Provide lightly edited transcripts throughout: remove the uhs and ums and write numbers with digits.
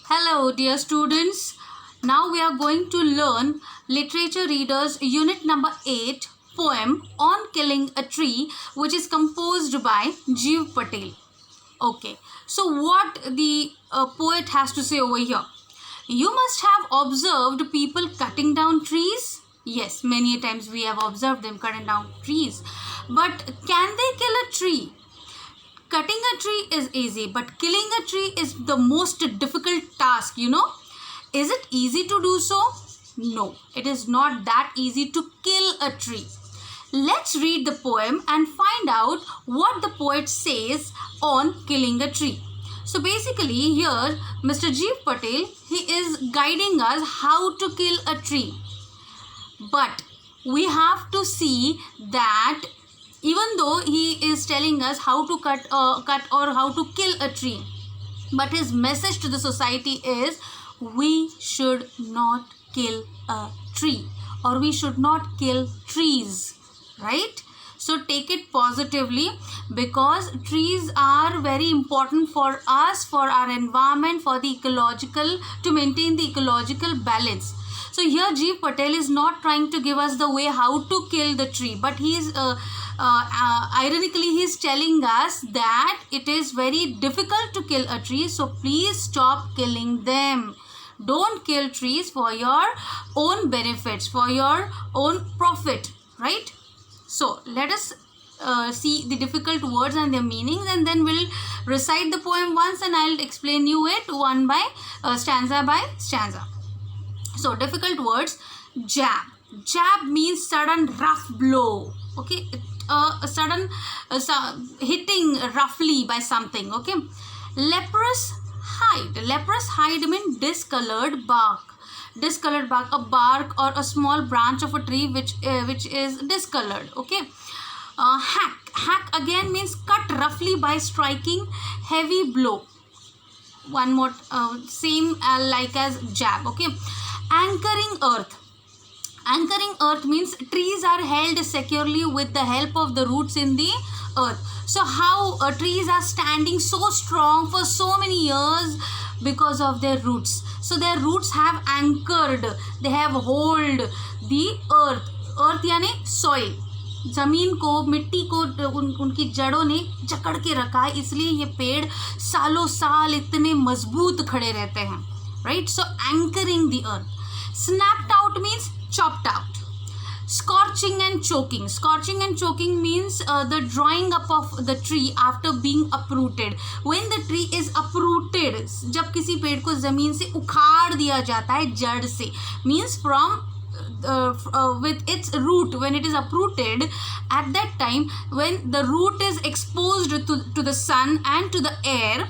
Hello, dear students. Now we are going to learn Literature Readers Unit number 8 poem On Killing a Tree, which is composed by Jeev Patel. Okay, so what the poet has to say over here? You must have observed people cutting down trees. Yes, many times we have observed them cutting down trees. But can they kill a tree? Cutting a tree is easy, but killing a tree is the most difficult task, Is it easy to do so? No, it is not that easy to kill a tree. Let's read the poem and find out what the poet says on killing a tree. So basically here Mr. Jeev Patel, he is guiding us how to kill a tree. But we have to see that even though he is telling us how to cut or how to kill a tree, but his message to the society is we should not kill a tree, or we should not kill trees, right? So take it positively, because trees are very important for us, for our environment, for the ecological, to maintain the ecological balance. So here Jeev Patel is not trying to give us the way how to kill the tree, but he is ironically he is telling us that it is very difficult to kill a tree. So please stop killing them. Don't kill trees for your own benefits, for your own profit, right? So let us see the difficult words and their meanings, and then we'll recite the poem once and I'll explain you it one by stanza by stanza. So difficult words. Jab. Jab means sudden rough blow. Okay, a sudden hitting roughly by something. Okay. Leprous hide. Leprous hide means discolored bark. Discolored bark, a bark or a small branch of a tree which is discolored. Okay. Hack. Hack again means cut roughly by striking heavy blow. One more same like as jab. Okay. Anchoring earth. Anchoring earth means trees are held securely with the help of the roots in the earth. So how trees are standing so strong for so many years? Because of their roots. So their roots have anchored, they have hold the earth. Earth यानी soil, जमीन को, मिट्टी को उनकी जड़ों ने जकड़ के रखा है, इसलिए ये पेड़ सालों साल इतने मजबूत खड़े रहते हैं, right? So anchoring the earth. Snapped out means chopped out. Scorching and choking. Scorching and choking means the drying up of the tree after being uprooted. When the tree is uprooted, जब किसी पेड़ को जमीन से उखाड़ दिया जाता है जड़ से, means from with its root, when it is uprooted, at that time when the root is exposed to the sun and to the air,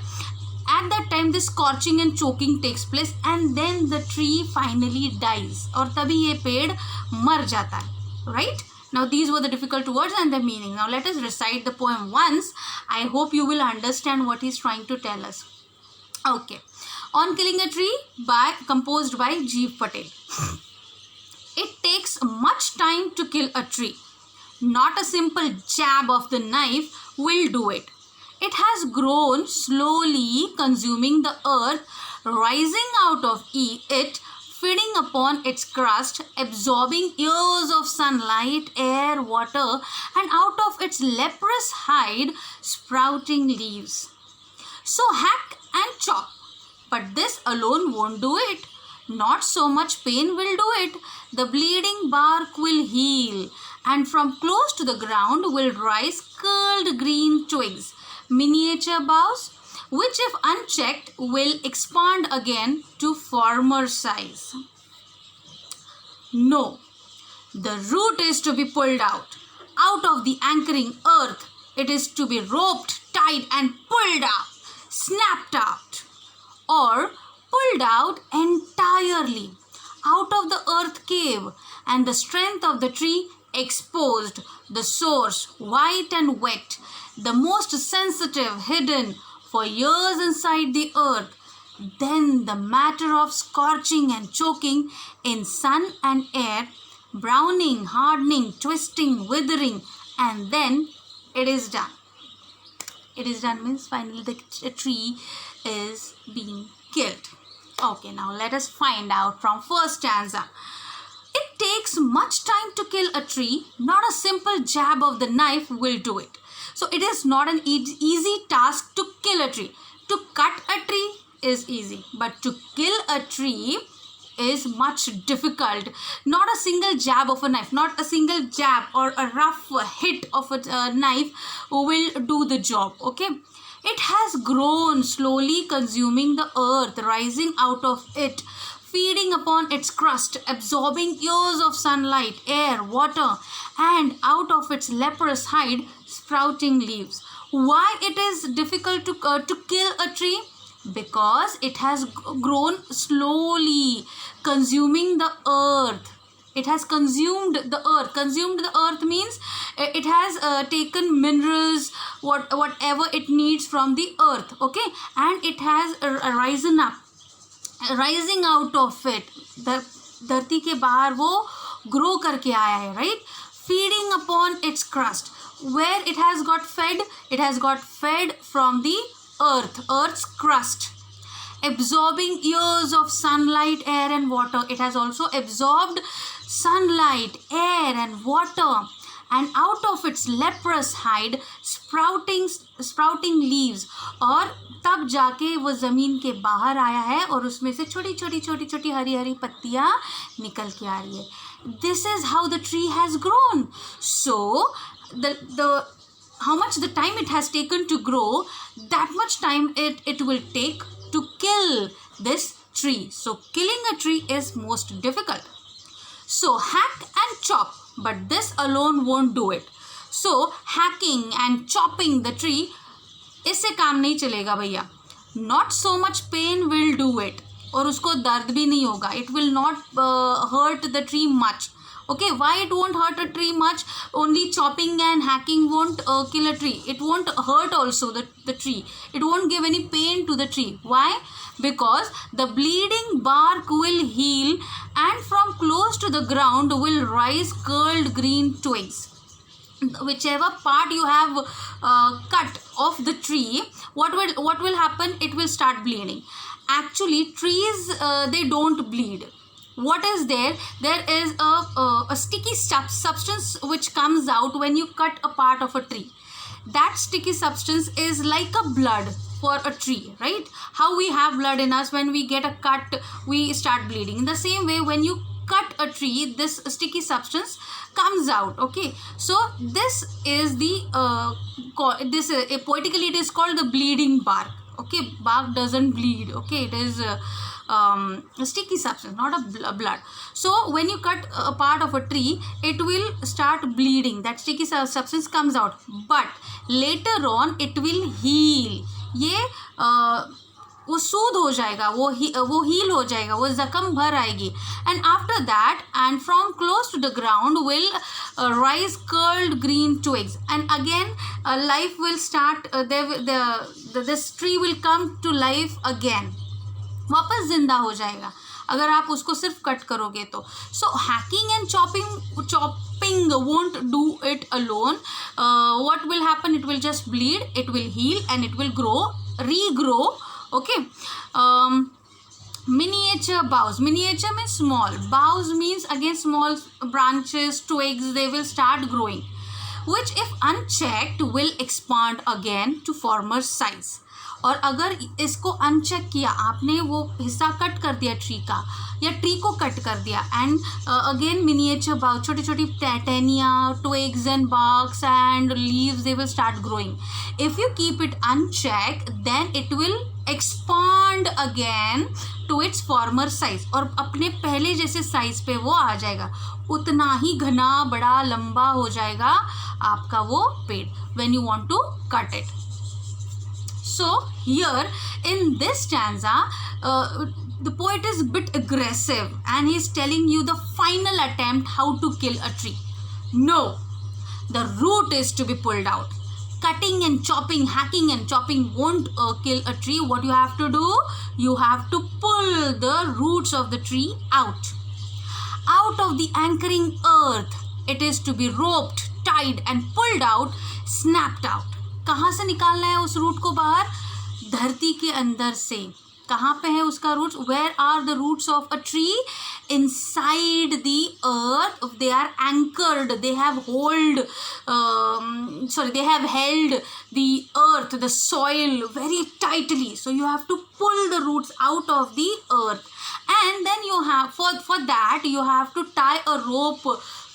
at that time this scorching and choking takes place, and then the tree finally dies, और तभी ये पेड़ मर जाता है, right? Now these were the difficult words and the meaning. Now let us recite the poem once. I hope you will understand what he's trying to tell us. Okay. On Killing a Tree, composed by Jeev Patel. It takes much time to kill a tree. Not a simple jab of the knife will do it. It has grown slowly, consuming the earth, rising out of it, feeding upon its crust, absorbing years of sunlight, air, water, and out of its leprous hide, sprouting leaves. So hack and chop, but this alone won't do it. Not so much pain will do it. The bleeding bark will heal, and from close to the ground will rise curled green twigs, miniature boughs, which if unchecked will expand again to former size. No, the root is to be pulled out of the anchoring earth. It is to be roped, tied and pulled out, snapped out, or pulled out entirely out of the earth cave, and the strength of the tree exposed, the source white and wet, the most sensitive hidden for years inside the earth. Then the matter of scorching and choking in sun and air, browning, hardening, twisting, withering, and then it is done. It is done means finally the tree is being killed. Okay, now let us find out from first stanza. It takes much time to kill a tree. Not a simple jab of the knife will do it. So it is not an easy task to kill a tree. To cut a tree is easy, but to kill a tree is much difficult. Not a single jab of a knife, not a single jab or a rough hit of a knife will do the job. Okay, it has grown, slowly consuming the earth, rising out of it, feeding upon its crust, absorbing years of sunlight, air, water, and out of its leprous hide, sprouting leaves. Why it is difficult to kill a tree? Because it has grown slowly, consuming the earth. It has consumed the earth. Consumed the earth means it has taken minerals, whatever it needs from the earth. Okay, and it has risen up, rising out of it. धरती के बाहर वो grow करके आया है, right? Feeding upon its crust. Where it has got fed? It has got fed from the earth, earth's crust. Absorbing years of sunlight, air and water. It has also absorbed sunlight, air and water, and out of its leprous hide sprouting leaves. और तब जाके वो ज़मीन के बाहर आया है और उसमें से छोटी छोटी हरी हरी पत्तियाँ निकल के आ रही है. This is how the tree has grown. So the how much the time it has taken to grow, that much time it will take to kill this tree. So killing a tree is most difficult. So hack and chop, but this alone won't do it. So hacking and chopping the tree, इससे काम नहीं चलेगा भैया. Not so much pain will do it. और उसको दर्द भी नहीं होगा. It will not hurt the tree much. Okay, why it won't hurt a tree much? Only chopping and hacking won't kill a tree. It won't hurt also the tree. It won't give any pain to the tree. Why? Because the bleeding bark will heal, and from close to the ground will rise curled green twigs. Whichever part you have cut of the tree, what will happen? It will start bleeding. Actually, trees they don't bleed. What is there? There is a sticky substance which comes out when you cut a part of a tree. That sticky substance is like a blood for a tree, right? How we have blood in us, when we get a cut, we start bleeding. In the same way, when you cut a tree, this sticky substance comes out. Okay, so this is the poetically it is called the bleeding bark. Okay, bark doesn't bleed. Okay, it is a sticky substance, not a blood. So when you cut a part of a tree, it will start bleeding. That sticky substance comes out, but later on it will heal. ये वो सूद हो जाएगा, वो heal हो जाएगा, वो जख्म भर आएगी. And after that, and from close to the ground will rise curled green twigs, and again life will start. This tree will come to life again. वापस जिंदा हो जाएगा अगर आप उसको सिर्फ कट करोगे तो. So hacking and chopping won't do it alone. What will happen? It will just bleed, it will heal, and it will regrow. Okay. Miniature boughs. Miniature means small. Boughs means again small branches, twigs. They will start growing, which if unchecked will expand again to former size. और अगर इसको uncheck किया आपने, वो हिस्सा cut कर दिया tree का, या ट्री को कट कर दिया, एंड अगेन मिनिएचर बाग, छोटी छोटी टहनिया, twigs and barks and leaves, they will start growing. If you keep it unchecked, then it will expand again to its former size. और अपने पहले जैसे साइज पे वो आ जाएगा, उतना ही घना बड़ा लंबा हो जाएगा आपका वो पेड़ when you want to cut it. So here in this stanza, the poet is a bit aggressive and he is telling you the final attempt how to kill a tree. No, the root is to be pulled out. Cutting and chopping, hacking and chopping won't kill a tree. What you have to do? You have to pull the roots of the tree out. Out of the anchoring earth, it is to be roped, tied and pulled out, snapped out. कहाँ से निकालना है उस root को बाहर? धरती के अंदर से. कहाँ पे है उसका roots? Where are the roots of a tree? Inside the earth. They are anchored, they have they have held the earth, the soil very tightly. So you have to pull the roots out of the earth, and then you have for that you have to tie a rope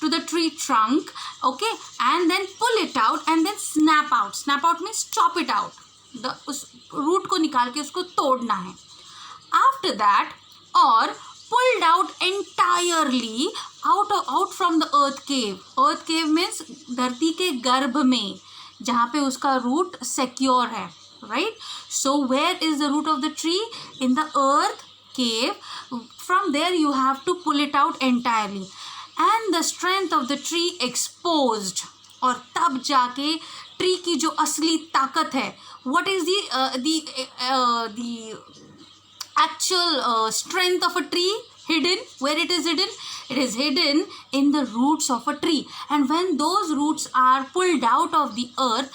to the tree trunk, okay, and then pull it out and then snap out. Snap out means chop it out. उस root को निकाल के उसको तोड़ना है. After that, or pulled out entirely out from the earth cave. Earth cave means धरती के गर्भ में, जहाँ पे उसका रूट secure है, right? So where is the root of the tree? In the earth cave. From there you have to pull it out entirely, and the strength of the tree exposed. और तब जाके tree की जो असली ताकत है, what is the actual strength of a tree hidden? Where it is hidden? It is hidden in the roots of a tree, and when those roots are pulled out of the earth,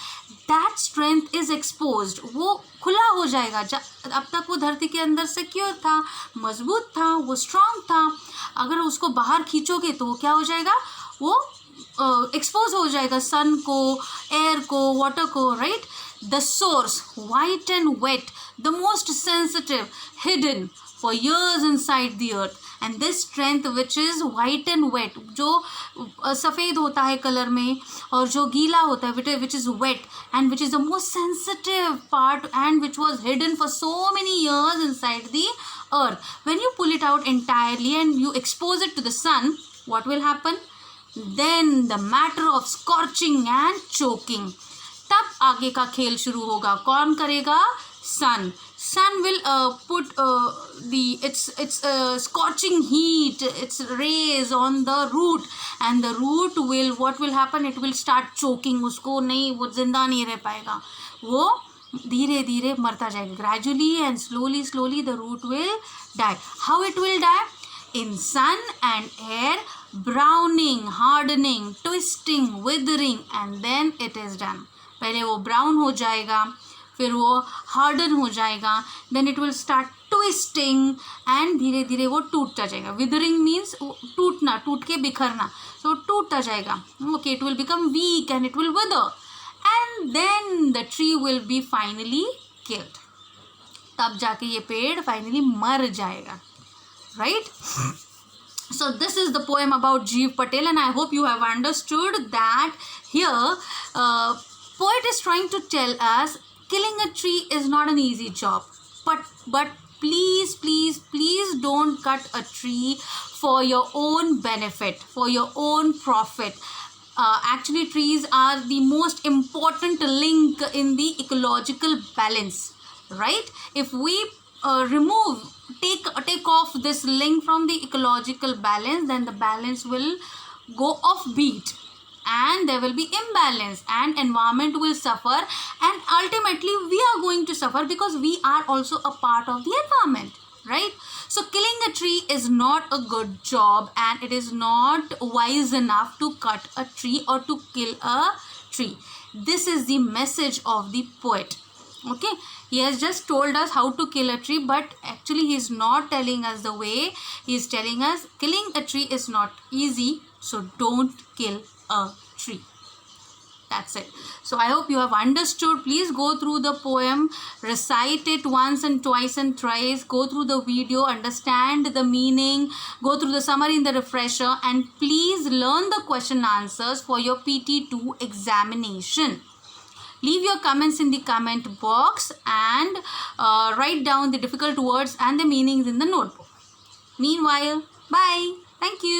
that strength is exposed. वो खुला हो जाएगा. अब तक वो धरती के अंदर सिक्योर था, मजबूत था, वो स्ट्रांग था. अगर उसको बाहर खींचोगे तो वो क्या हो जाएगा? वो एक्सपोज हो जाएगा सन को, एयर को, वाटर को, right? The source, white and wet, the most sensitive, hidden for years inside the earth. And this strength which is white and wet, जो सफ़ेद होता है कलर में, और जो गीला होता है which is wet, and which is the most sensitive part, and which was hidden for so many years inside the earth. When you pull it out entirely and you expose it to the sun, what will happen? Then the matter of scorching and choking. तब आगे का खेल शुरू होगा. कौन करेगा? सन. Sun will put its scorching heat, its rays on the root, and the root will, what will happen? It will start choking. उसको नहीं, वो जिंदा नहीं रह पाएगा, वो धीरे धीरे मरता जाएगा. Gradually and slowly the root will die. How it will die? In sun and air, browning, hardening, twisting, withering, and then it is done. पहले वो ब्राउन हो जाएगा, फिर वो हार्डन हो जाएगा, then it will start twisting, and धीरे धीरे वो टूटता जाएगा. विदरिंग मीन्स टूटना, टूट के बिखरना. सो टूटता जाएगा. Okay, it will become weak and it will wither, and then the tree will be finally killed. तब जाके ये पेड़ फाइनली मर जाएगा, right? So this is the poem about Jeev Patel, and I hope you have understood that here poet is trying to tell us killing a tree is not an easy job, but please don't cut a tree for your own benefit, for your own profit. Actually, trees are the most important link in the ecological balance, right? If we take off this link from the ecological balance, then the balance will go off beat, and there will be imbalance, and environment will suffer, and ultimately we are going to suffer because we are also a part of the environment, right? So killing a tree is not a good job, and it is not wise enough to cut a tree or to kill a tree. This is the message of the poet. Okay, he has just told us how to kill a tree, but actually he is not telling us the way. He is telling us killing a tree is not easy, so don't kill a tree. That's it. So I hope you have understood. Please go through the poem, recite it once and twice and thrice, go through the video, understand the meaning, go through the summary in the refresher, and please learn the question answers for your PT2 examination. Leave your comments in the comment box and write down the difficult words and the meanings in the notebook. Meanwhile, bye. Thank you.